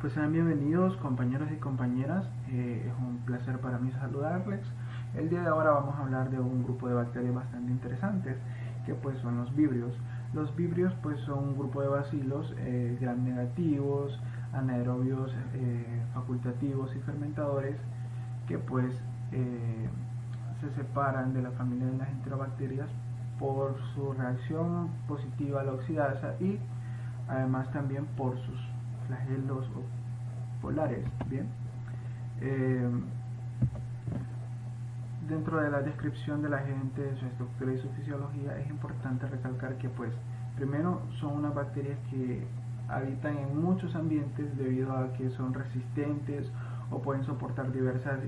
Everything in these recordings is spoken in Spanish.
Pues sean bienvenidos compañeros y compañeras, es un placer para mí saludarles. El día de ahora vamos a hablar de un grupo de bacterias bastante interesantes, que pues son los vibrios. Los vibrios pues son un grupo de bacilos gram negativos, anaerobios facultativos y fermentadores que pues se separan de la familia de las enterobacterias por su reacción positiva a la oxidasa y además también por sus flagelos polares. Bien, eh, dentro de la descripción del agente, su estructura y su fisiología, es importante recalcar que pues primero son unas bacterias que habitan en muchos ambientes debido a que son resistentes o pueden soportar diversas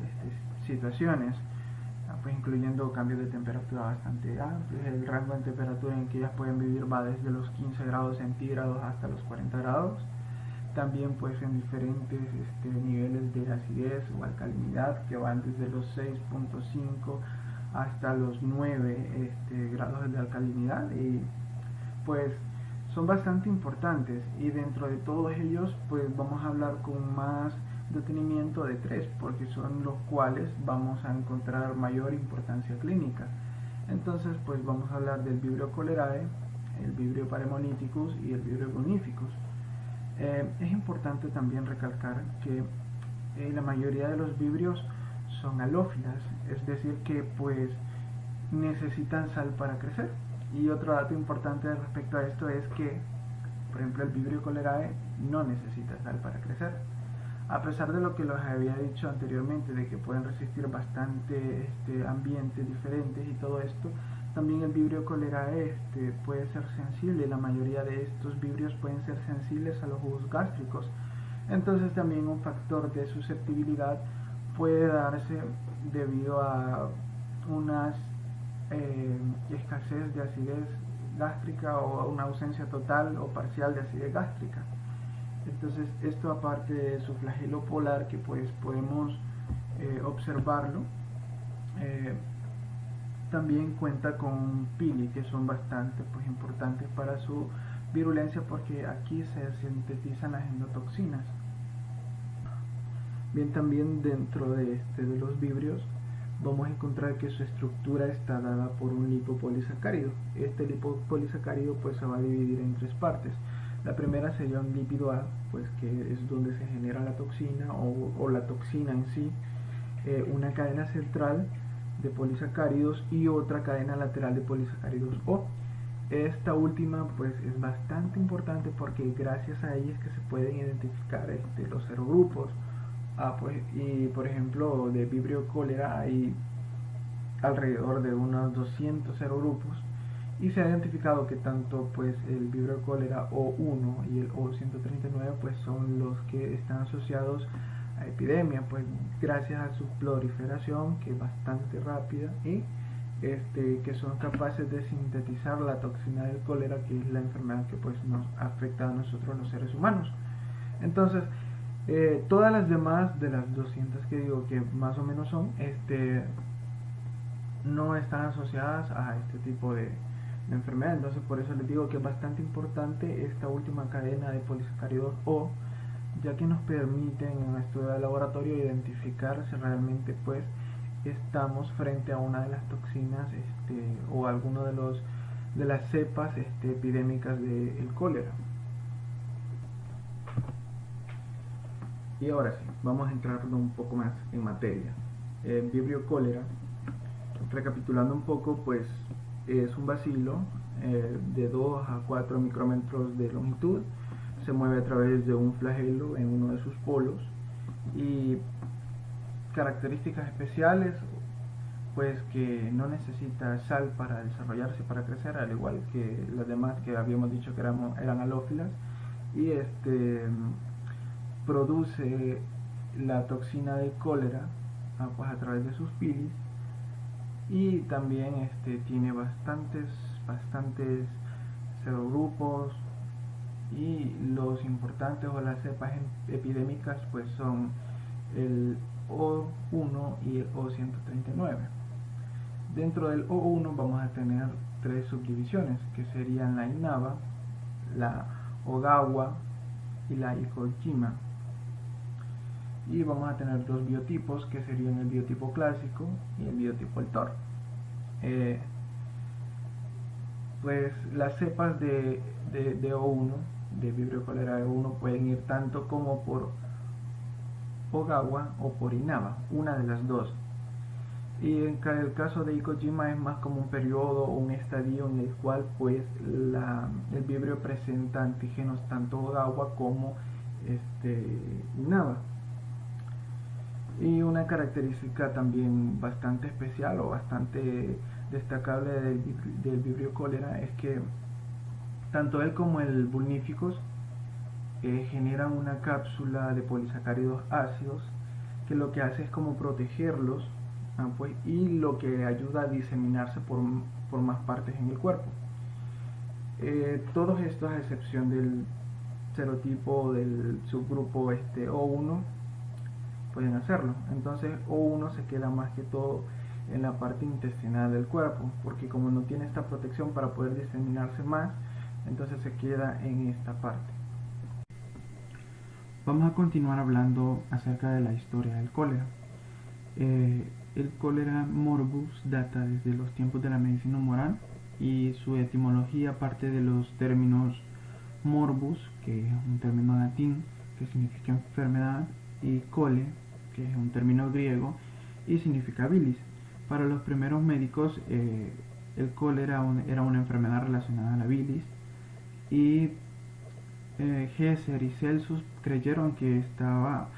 situaciones, pues incluyendo cambios de temperatura bastante amplios. El rango de temperatura en que ellas pueden vivir va desde los 15 grados centígrados hasta los 40 grados. También pues en diferentes niveles de acidez o alcalinidad que van desde los 6.5 hasta los 9 grados de alcalinidad, y pues son bastante importantes, y dentro de todos ellos pues vamos a hablar con más detenimiento de tres, porque son los cuales vamos a encontrar mayor importancia clínica. Entonces pues vamos a hablar del Vibrio cholerae, el Vibrio parhemolyticus y el Vibrio gonificus. Es importante también recalcar que la mayoría de los vibrios son halófilas, es decir que pues necesitan sal para crecer. Y otro dato importante respecto a esto es que, por ejemplo, el Vibrio cholerae no necesita sal para crecer. A pesar de lo que les había dicho anteriormente, de que pueden resistir bastante ambientes diferentes y todo esto, también el Vibrio cholerae puede ser sensible. La mayoría de estos vibrios pueden ser sensibles a los jugos gástricos. Entonces también un factor de susceptibilidad puede darse debido a unas escasez de acidez gástrica o una ausencia total o parcial de acidez gástrica. Entonces esto, aparte de su flagelo polar que pues podemos observarlo, también cuenta con pili, que son bastante pues importantes para su virulencia, porque aquí se sintetizan las endotoxinas. Bien, también dentro de los vibrios vamos a encontrar que su estructura está dada por un lipopolisacárido. Este lipopolisacárido pues se va a dividir en tres partes. La primera sería un lípido A, pues que es donde se genera la toxina o la toxina en sí, una cadena central de polisacáridos y otra cadena lateral de polisacáridos O. Esta última pues es bastante importante porque gracias a ella es que se pueden identificar los serogrupos. Y por ejemplo, de Vibrio cholera hay alrededor de unos 200 serogrupos, y se ha identificado que tanto pues el Vibrio cholera O1 y el O139 pues son los que están asociados a epidemia, pues gracias a su proliferación, que es bastante rápida, y que son capaces de sintetizar la toxina del cólera, que es la enfermedad que pues nos afecta a nosotros los seres humanos. Entonces todas las demás de las 200 que digo que más o menos son, no están asociadas a este tipo de enfermedad. Entonces por eso les digo que es bastante importante esta última cadena de polisacáridos O, ya que nos permiten en un estudio de laboratorio identificar si realmente pues estamos frente a una de las toxinas o alguno de las cepas epidémicas del cólera. Y ahora sí, vamos a entrar un poco más en materia. El Vibrio cholera, recapitulando un poco, pues es un bacilo de 2 a 4 micrómetros de longitud, se mueve a través de un flagelo en uno de sus polos, y características especiales, pues que no necesita sal para desarrollarse, para crecer, al igual que las demás que habíamos dicho que eran halófilas, y produce la toxina del cólera pues a través de sus pilis, y también tiene bastantes serogrupos, y los importantes o las cepas epidémicas pues son el O1 y el O139. Dentro del O1 vamos a tener tres subdivisiones, que serían la Inaba, la Ogawa y la Icojima. y vamos a tener dos biotipos que serían el biotipo clásico y el biotipo Altor. Pues las cepas de O1, de Vibrio cholerae O1, pueden ir tanto como por Ogawa o por Inaba, una de las dos. Y en el caso de Ikojima es más como un periodo o un estadio en el cual pues el vibrio presenta antígenos tanto Ogawa como Inaba. Y una característica también bastante especial o bastante destacable del vibrio cólera es que tanto él como el Vulnificus generan una cápsula de polisacáridos ácidos que lo que hace es como protegerlos, pues, y lo que ayuda a diseminarse por más partes en el cuerpo. Todos estos, a excepción del serotipo del subgrupo O1, pueden hacerlo. Entonces O1 se queda más que todo en la parte intestinal del cuerpo, porque como no tiene esta protección para poder diseminarse más, entonces se queda en esta parte. Vamos a continuar hablando acerca de la historia del cólera. El cólera morbus data desde los tiempos de la medicina moral y su etimología parte de los términos morbus, que es un término latín que significa enfermedad, y cole, que es un término griego y significa bilis. Para los primeros médicos el cólera era una enfermedad relacionada a la bilis, y Gesser y Celsus creyeron que estaba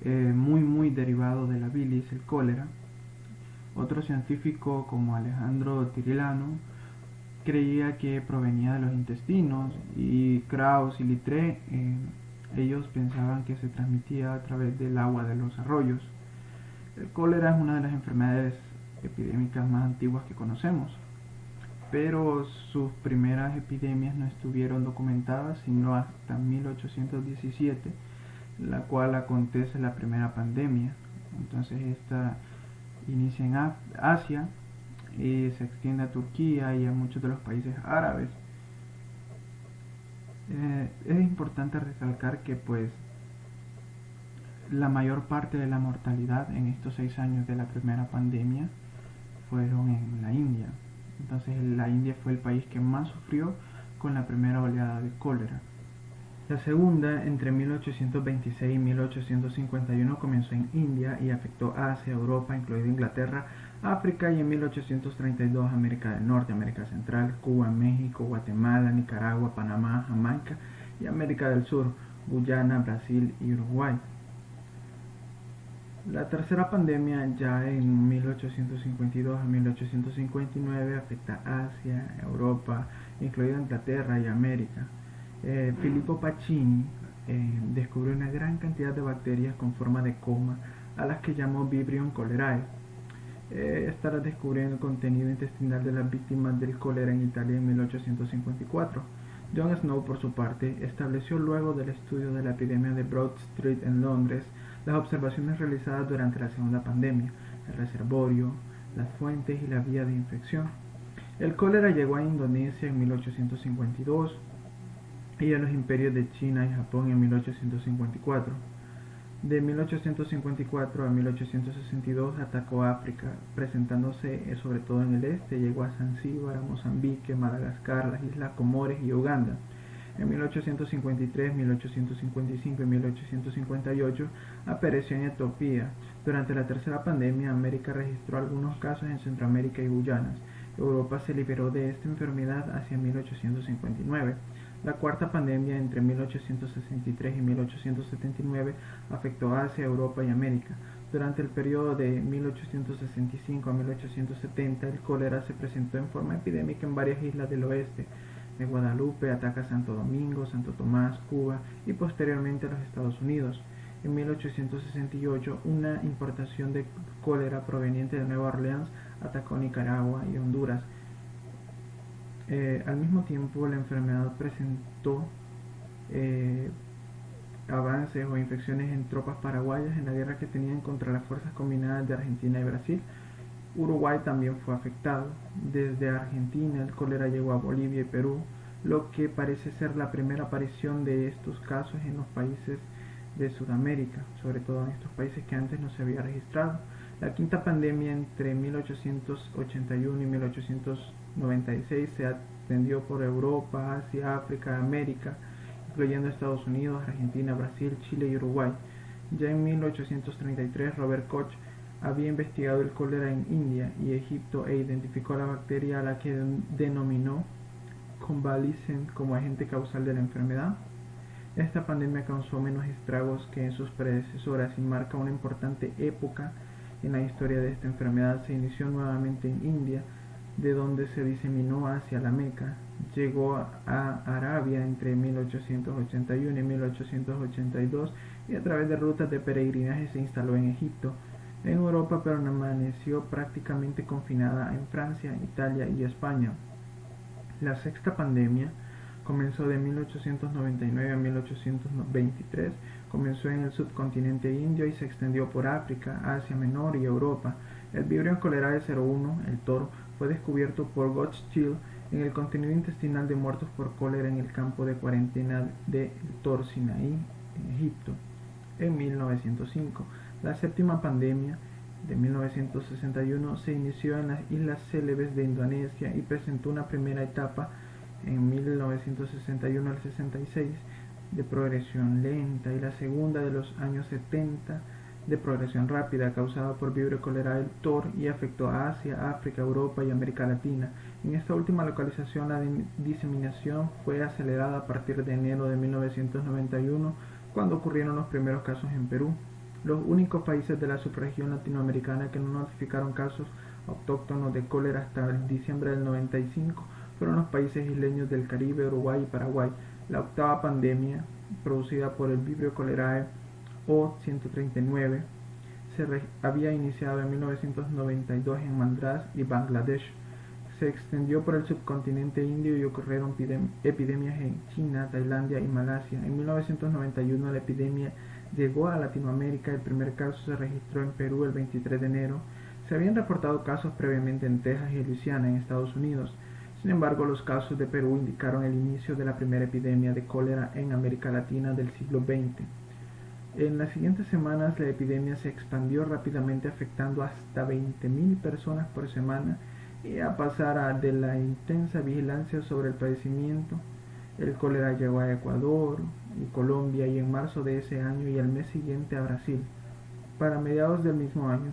muy derivado de la bilis, el cólera. Otro científico como Alejandro Tirilano creía que provenía de los intestinos, y Krauss y Littré ellos pensaban que se transmitía a través del agua de los arroyos. El cólera es una de las enfermedades epidémicas más antiguas que conocemos, pero sus primeras epidemias no estuvieron documentadas sino hasta 1817, la cual acontece la primera pandemia. Entonces esta inicia en Asia y se extiende a Turquía y a muchos de los países árabes. Es importante recalcar que pues la mayor parte de la mortalidad en estos 6 años de la primera pandemia fueron en la India. Entonces la India fue el país que más sufrió con la primera oleada de cólera. La segunda, entre 1826 y 1851, comenzó en India y afectó a Asia, Europa, incluida Inglaterra, África, y en 1832 América del Norte, América Central, Cuba, México, Guatemala, Nicaragua, Panamá, Jamaica y América del Sur, Guyana, Brasil y Uruguay. La tercera pandemia, ya en 1852 a 1859, afecta a Asia, Europa, incluida Inglaterra y América. Filippo Pacini descubrió una gran cantidad de bacterias con forma de coma, a las que llamó Vibrio cholerae. Estará descubriendo el contenido intestinal de las víctimas del cólera en Italia en 1854. John Snow, por su parte, estableció luego del estudio de la epidemia de Broad Street en Londres las observaciones realizadas durante la segunda pandemia, el reservorio, las fuentes y la vía de infección. El cólera llegó a Indonesia en 1852 y a los imperios de China y Japón en 1854. De 1854 a 1862 atacó África, presentándose sobre todo en el este. Llegó a Zanzíbar, Mozambique, Madagascar, las Islas Comores y Uganda. En 1853, 1855 y 1858 apareció en Etiopía. Durante la tercera pandemia, América registró algunos casos en Centroamérica y Guyanas. Europa se liberó de esta enfermedad hacia 1859. La cuarta pandemia, entre 1863 y 1879, afectó a Asia, Europa y América. Durante el periodo de 1865 a 1870, el cólera se presentó en forma epidémica en varias islas del oeste. De Guadalupe ataca Santo Domingo, Santo Tomás, Cuba y posteriormente a los Estados Unidos. En 1868, una importación de cólera proveniente de Nueva Orleans atacó Nicaragua y Honduras. Al mismo tiempo, la enfermedad presentó avances o infecciones en tropas paraguayas en la guerra que tenían contra las fuerzas combinadas de Argentina y Brasil. Uruguay también fue afectado. Desde Argentina el cólera llegó a Bolivia y Perú, lo que parece ser la primera aparición de estos casos en los países de Sudamérica, sobre todo en estos países que antes no se había registrado. La quinta pandemia entre 1881 y 1896 se extendió por Europa, Asia, África, América, incluyendo Estados Unidos, Argentina, Brasil, Chile y Uruguay. Ya en 1833 Robert Koch había investigado el cólera en India y Egipto e identificó la bacteria a la que denominó convalescent como agente causal de la enfermedad. Esta pandemia causó menos estragos que en sus predecesoras y marca una importante época en la historia de esta enfermedad. Se inició nuevamente en India, de donde se diseminó hacia la Meca. Llegó a Arabia entre 1881 y 1882 y a través de rutas de peregrinaje se instaló en Egipto. En Europa permaneció prácticamente confinada en Francia, Italia y España. La sexta pandemia comenzó de 1899 a 1823, comenzó en el subcontinente indio y se extendió por África, Asia Menor y Europa. El Vibrio cholerae 01, el toro, fue descubierto por Gottschall en el contenido intestinal de muertos por cólera en el campo de cuarentena de Tor Sinaí, en Egipto, en 1905. La séptima pandemia, de 1961, se inició en las Islas Célebes de Indonesia y presentó una primera etapa en 1961 al 66 de progresión lenta y la segunda de los años 70 de progresión rápida, causada por Vibrio cholerae Tor y afectó a Asia, África, Europa y América Latina. En esta última localización la diseminación fue acelerada a partir de enero de 1991, cuando ocurrieron los primeros casos en Perú. Los únicos países de la subregión latinoamericana que no notificaron casos autóctonos de cólera hasta el diciembre del 95 fueron los países isleños del Caribe, Uruguay y Paraguay. La octava pandemia, producida por el Vibrio cholerae O139, había iniciado en 1992 en Madrás y Bangladesh. Se extendió por el subcontinente indio y ocurrieron epidemias en China, Tailandia y Malasia. En 1991 la epidemia llegó a Latinoamérica. El primer caso se registró en Perú el 23 de enero. Se habían reportado casos previamente en Texas y Luisiana, en Estados Unidos. Sin embargo, los casos de Perú indicaron el inicio de la primera epidemia de cólera en América Latina del siglo XX. En las siguientes semanas la epidemia se expandió rápidamente, afectando hasta 20.000 personas por semana, y a pasar de la intensa vigilancia sobre el padecimiento, el cólera llegó a Ecuador y Colombia, y en marzo de ese año y al mes siguiente a Brasil. Para mediados del mismo año,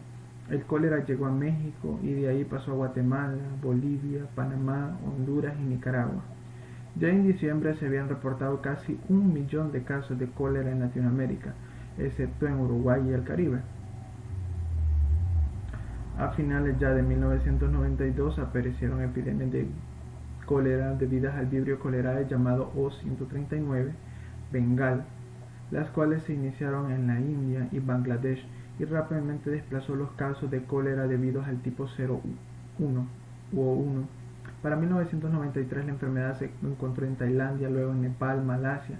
el cólera llegó a México y de ahí pasó a Guatemala, Bolivia, Panamá, Honduras y Nicaragua. Ya en diciembre se habían reportado casi 1 millón de casos de cólera en Latinoamérica, excepto en Uruguay y el Caribe. A finales ya de 1992 aparecieron epidemias de cólera debidas al Vibrio cholerae llamado O139, Bengal, las cuales se iniciaron en la India y Bangladesh y rápidamente desplazó los casos de cólera debido al tipo 01 u O1. Para 1993 la enfermedad se encontró en Tailandia, luego en Nepal, Malasia.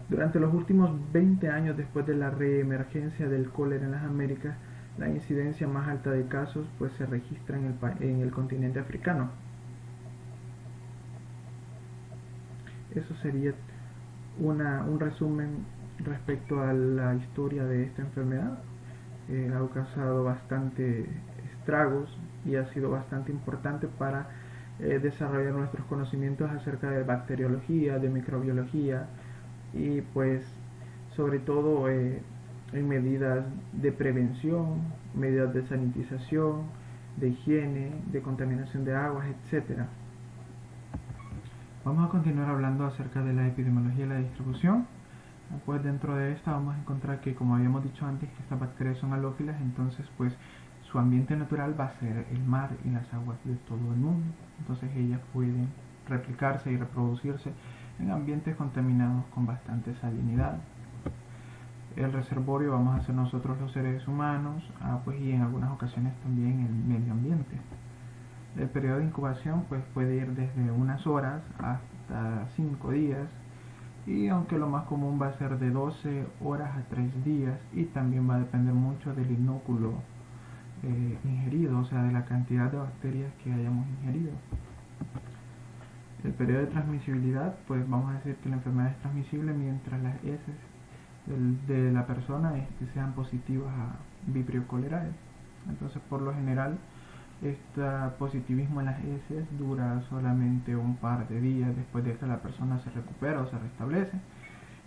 Durante los últimos 20 años después de la reemergencia del cólera en las Américas, la incidencia más alta de casos pues se registra en el continente africano. Eso sería un resumen respecto a la historia de esta enfermedad. Ha causado bastante estragos y ha sido bastante importante para desarrollar nuestros conocimientos acerca de bacteriología, de microbiología y pues sobre todo en medidas de prevención, medidas de sanitización, de higiene, de contaminación de aguas, etc. Vamos a continuar hablando acerca de la epidemiología y la distribución. Pues dentro de esta vamos a encontrar que, como habíamos dicho antes, que estas bacterias son halófilas, entonces pues su ambiente natural va a ser el mar y las aguas de todo el mundo. Entonces ellas pueden replicarse y reproducirse en ambientes contaminados con bastante salinidad. El reservorio vamos a ser nosotros los seres humanos, pues y en algunas ocasiones también el medio ambiente. El periodo de incubación pues puede ir desde unas horas hasta 5 días, y aunque lo más común va a ser de 12 horas a 3 días, y también va a depender mucho del inóculo ingerido, o sea, de la cantidad de bacterias que hayamos ingerido. El periodo de transmisibilidad, pues vamos a decir que la enfermedad es transmisible mientras las heces de la persona sean positivas a Vibrio cholerae. Entonces, por lo general, este positivismo en las heces dura solamente un par de días después de que la persona se recupera o se restablece,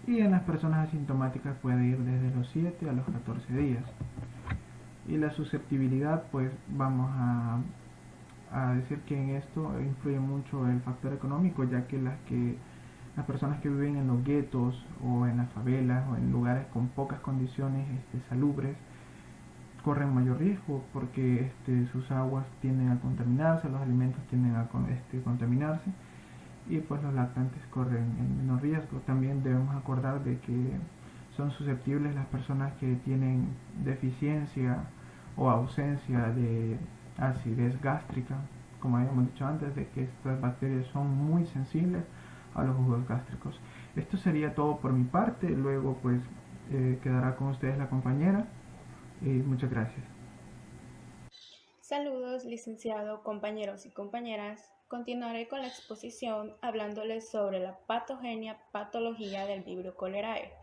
y en las personas asintomáticas puede ir desde los 7 a los 14 días. Y la susceptibilidad, pues vamos a decir que en esto influye mucho el factor económico, ya que las personas que viven en los guetos o en las favelas o en lugares con pocas condiciones salubres corren mayor riesgo porque sus aguas tienden a contaminarse, los alimentos tienden a contaminarse, y pues los lactantes corren el menor riesgo. También debemos acordar de que son susceptibles las personas que tienen deficiencia o ausencia de acidez gástrica, como habíamos dicho antes, de que estas bacterias son muy sensibles a los jugos gástricos. Esto sería todo por mi parte. Luego pues quedará con ustedes la compañera, y muchas gracias. Saludos, licenciado, compañeros y compañeras. Continuaré con la exposición hablándoles sobre la patología del Vibrio cholerae.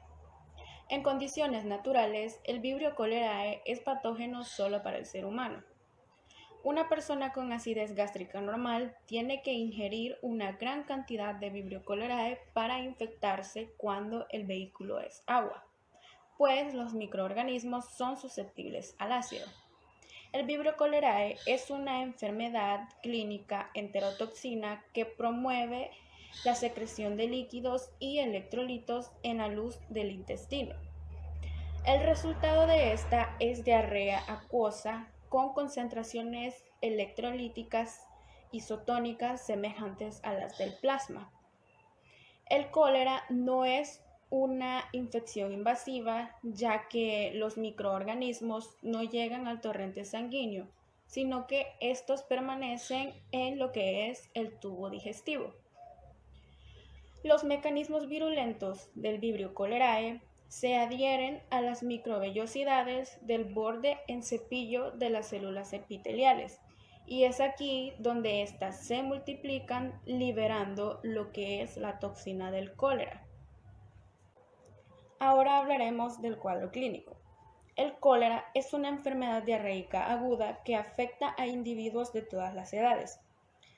En condiciones naturales, el Vibrio cholerae es patógeno solo para el ser humano. Una persona con acidez gástrica normal tiene que ingerir una gran cantidad de Vibrio cholerae para infectarse cuando el vehículo es agua, pues los microorganismos son susceptibles al ácido. El Vibrio cholerae es una enfermedad clínica enterotoxina que promueve la secreción de líquidos y electrolitos en la luz del intestino. El resultado de esta es diarrea acuosa con concentraciones electrolíticas isotónicas semejantes a las del plasma. El cólera no es una infección invasiva, ya que los microorganismos no llegan al torrente sanguíneo, sino que estos permanecen en lo que es el tubo digestivo. Los mecanismos virulentos del Vibrio cholerae se adhieren a las microvellosidades del borde en cepillo de las células epiteliales, y es aquí donde éstas se multiplican liberando lo que es la toxina del cólera. Ahora hablaremos del cuadro clínico. El cólera es una enfermedad diarreica aguda que afecta a individuos de todas las edades.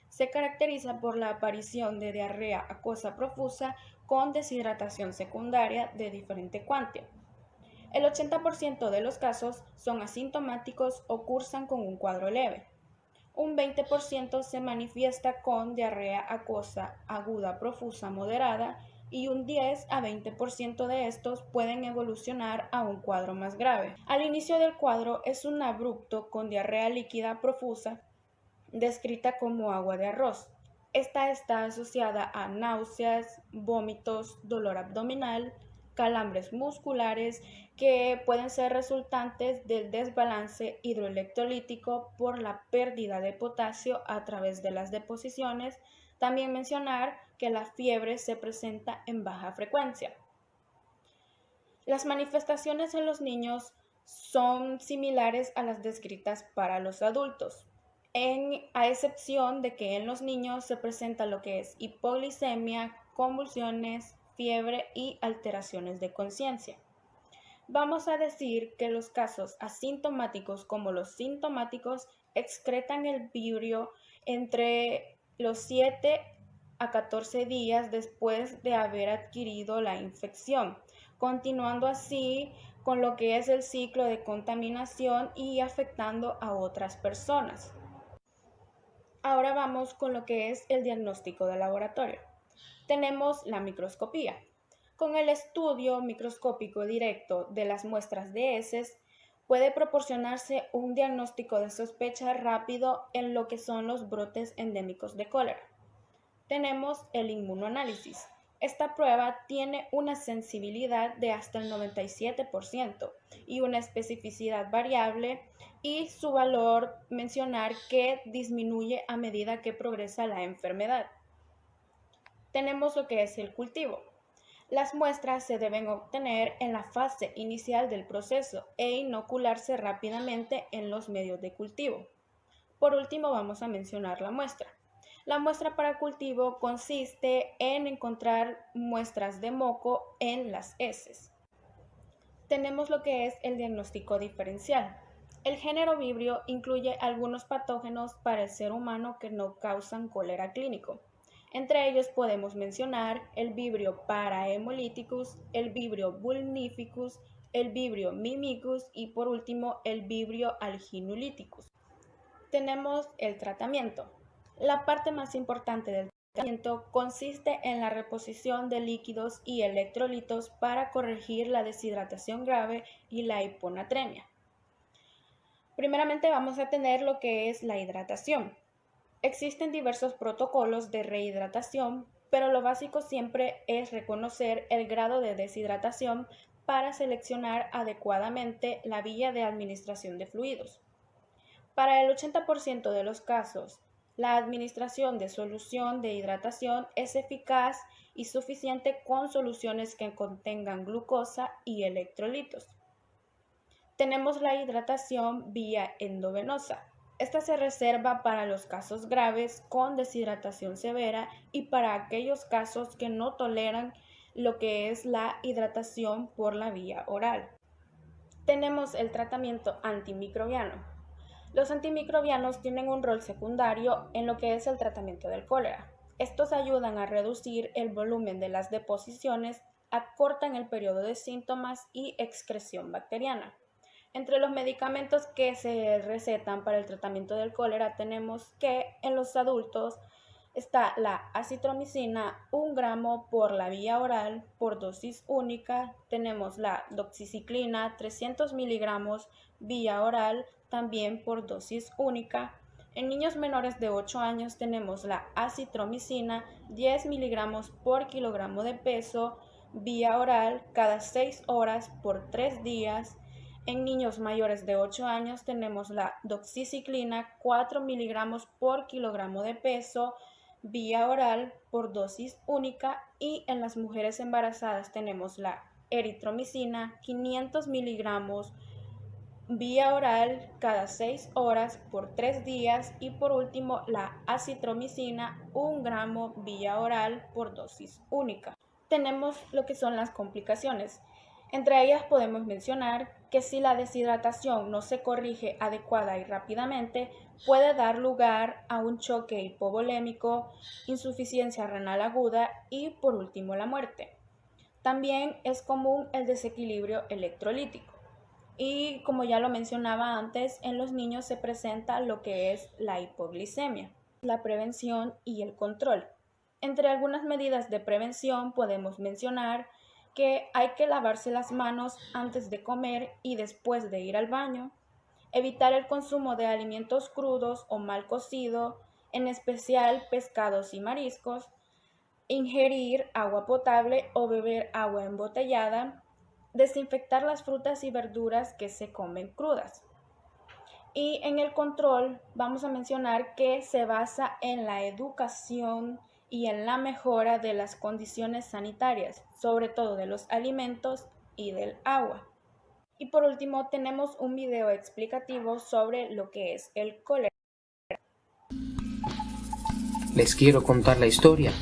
Se caracteriza por la aparición de diarrea acuosa profusa con deshidratación secundaria de diferente cuantía. El 80% de los casos son asintomáticos o cursan con un cuadro leve. Un 20% se manifiesta con diarrea acuosa aguda profusa moderada, y un 10 a 20% de estos pueden evolucionar a un cuadro más grave. Al inicio del cuadro es un abrupto con diarrea líquida profusa, descrita como agua de arroz. Esta está asociada a náuseas, vómitos, dolor abdominal, calambres musculares que pueden ser resultantes del desbalance hidroelectrolítico por la pérdida de potasio a través de las deposiciones. También mencionar que la fiebre se presenta en baja frecuencia. Las manifestaciones en los niños son similares a las descritas para los adultos, a excepción de que en los niños se presenta lo que es hipoglicemia, convulsiones, fiebre y alteraciones de conciencia. Vamos a decir que los casos asintomáticos como los sintomáticos excretan el vibrio entre los 7 a 14 días después de haber adquirido la infección, continuando así con lo que es el ciclo de contaminación y afectando a otras personas. Ahora vamos con lo que es el diagnóstico de laboratorio. Tenemos la microscopía. Con el estudio microscópico directo de las muestras de heces, puede proporcionarse un diagnóstico de sospecha rápido en lo que son los brotes endémicos de cólera. Tenemos el inmunoanálisis. Esta prueba tiene una sensibilidad de hasta el 97% y una especificidad variable, y su valor mencionar que disminuye a medida que progresa la enfermedad. Tenemos lo que es el cultivo. Las muestras se deben obtener en la fase inicial del proceso e inocularse rápidamente en los medios de cultivo. Por último, vamos a mencionar la muestra. La muestra para cultivo consiste en encontrar muestras de moco en las heces. tenemos lo que es el diagnóstico diferencial. El género Vibrio incluye algunos patógenos para el ser humano que no causan cólera clínico. Entre ellos podemos mencionar el Vibrio parahemolyticus, el Vibrio vulnificus, el Vibrio mimicus y por último el Vibrio alginolyticus. Tenemos el tratamiento. La parte más importante del tratamiento consiste en la reposición de líquidos y electrolitos para corregir la deshidratación grave y la hiponatremia. Primeramente vamos a tener lo que es la hidratación. Existen diversos protocolos de rehidratación, pero lo básico siempre es reconocer el grado de deshidratación para seleccionar adecuadamente la vía de administración de fluidos. Para el 80% de los casos, la administración de solución de hidratación es eficaz y suficiente con soluciones que contengan glucosa y electrolitos. Tenemos la hidratación vía endovenosa. Esta se reserva para los casos graves con deshidratación severa y para aquellos casos que no toleran lo que es la hidratación por la vía oral. Tenemos el tratamiento antimicrobiano. Los antimicrobianos tienen un rol secundario en lo que es el tratamiento del cólera. Estos ayudan a reducir el volumen de las deposiciones, acortan el periodo de síntomas y excreción bacteriana. Entre los medicamentos que se recetan para el tratamiento del cólera tenemos que en los adultos está la acitromicina 1 gramo por la vía oral por dosis única. Tenemos la doxiciclina 300 miligramos vía oral también por dosis única. En niños menores de 8 años tenemos la acitromicina 10 miligramos por kilogramo de peso vía oral cada 6 horas por 3 días. En niños mayores de 8 años tenemos la doxiciclina 4 miligramos por kilogramo de peso vía oral por dosis única y en las mujeres embarazadas tenemos la eritromicina 500 miligramos vía oral cada 6 horas por 3 días y por último la acitromicina 1 gramo vía oral por dosis única. Tenemos lo que son las complicaciones. Entre ellas podemos mencionar que si la deshidratación no se corrige adecuada y rápidamente, puede dar lugar a un choque hipovolémico, insuficiencia renal aguda y por último la muerte. También es común el desequilibrio electrolítico y como ya lo mencionaba antes, en los niños se presenta lo que es la hipoglicemia, la prevención y el control. Entre algunas medidas de prevención podemos mencionar que hay que lavarse las manos antes de comer y después de ir al baño, evitar el consumo de alimentos crudos o mal cocidos, en especial pescados y mariscos, ingerir agua potable o beber agua embotellada, desinfectar las frutas y verduras que se comen crudas. Y en el control vamos a mencionar que se basa en la educación y en la mejora de las condiciones sanitarias, sobre todo de los alimentos y del agua. Y por último tenemos un video explicativo sobre lo que es el cólera. Les quiero contar la historia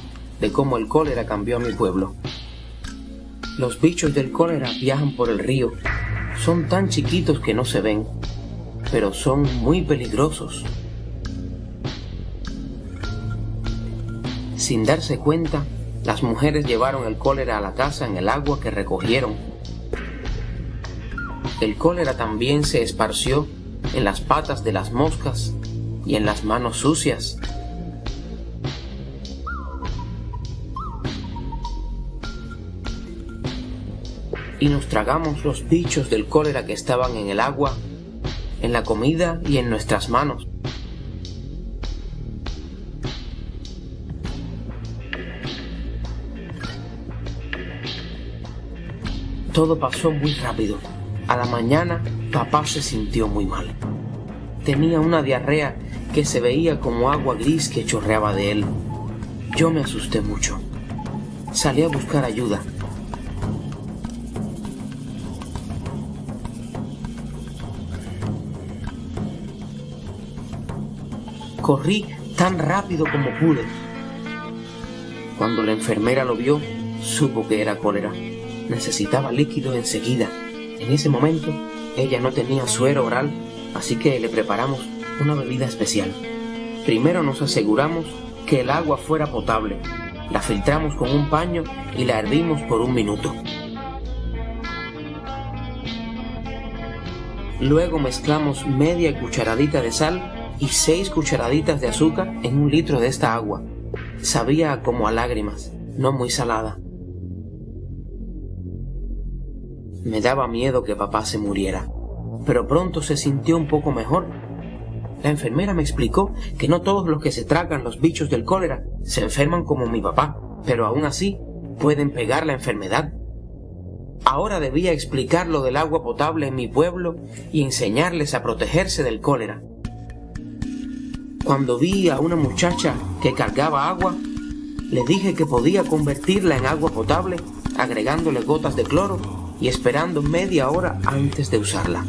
de cómo el cólera cambió a mi pueblo. Los bichos del cólera viajan por el río. Son tan chiquitos que no se ven, pero son muy peligrosos. Sin darse cuenta, las mujeres llevaron el cólera a la casa en el agua que recogieron. El cólera también se esparció en las patas de las moscas y en las manos sucias. Y nos tragamos los bichos del cólera que estaban en el agua, en la comida y en nuestras manos. Todo pasó muy rápido. A la mañana, papá se sintió muy mal. Tenía una diarrea que se veía como agua gris que chorreaba de él. Yo me asusté mucho. Salí a buscar ayuda. Corrí tan rápido como pude. Cuando la enfermera lo vio, supo que era cólera. Necesitaba líquido enseguida En ese momento, ella no tenía suero oral, así que le preparamos una bebida especial. Primero nos aseguramos que el agua fuera potable. La filtramos con un paño y la hervimos por 1 minuto. Luego mezclamos media cucharadita de sal y 6 cucharaditas de azúcar en 1 litro de esta agua. Sabía como a lágrimas, no muy salada. Me daba miedo que papá se muriera, pero pronto se sintió un poco mejor. La enfermera me explicó que no todos los que se tragan los bichos del cólera se enferman como mi papá, pero aún así pueden pegar la enfermedad. Ahora debía explicar lo del agua potable en mi pueblo y enseñarles a protegerse del cólera. Cuando vi a una muchacha que cargaba agua, le dije que podía convertirla en agua potable agregándole gotas de cloro y esperando media hora antes de usarla.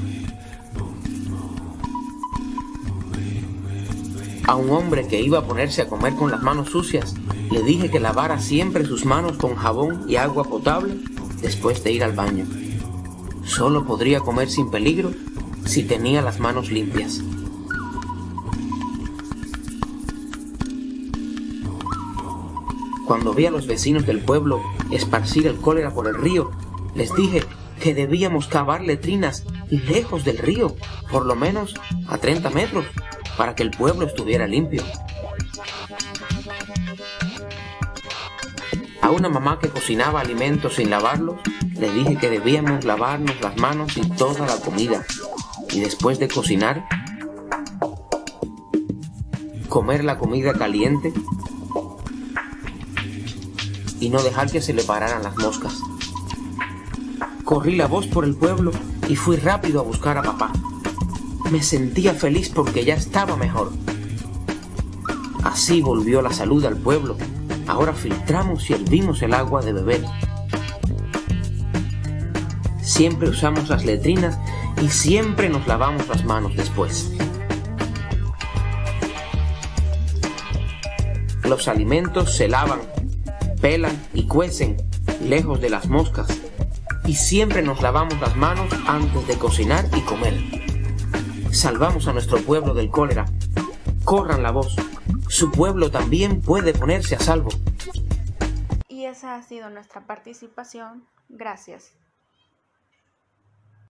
A un hombre que iba a ponerse a comer con las manos sucias, le dije que lavara siempre sus manos con jabón y agua potable después de ir al baño. Solo podría comer sin peligro si tenía las manos limpias. Cuando vi a los vecinos del pueblo esparcir el cólera por el río, les dije que debíamos cavar letrinas lejos del río, por lo menos a 30 metros, para que el pueblo estuviera limpio. A una mamá que cocinaba alimentos sin lavarlos, le dije que debíamos lavarnos las manos y toda la comida, y después de cocinar, comer la comida caliente y no dejar que se le pararan las moscas. Corrí la voz por el pueblo y fui rápido a buscar a papá. Me sentía feliz porque ya estaba mejor. Así volvió la salud al pueblo. Ahora filtramos y hervimos el agua de beber. Siempre usamos las letrinas y siempre nos lavamos las manos después. Los alimentos se lavan, pelan y cuecen lejos de las moscas. Y siempre nos lavamos las manos antes de cocinar y comer. Salvamos a nuestro pueblo del cólera. Corran la voz. Su pueblo también puede ponerse a salvo. Y esa ha sido nuestra participación. Gracias.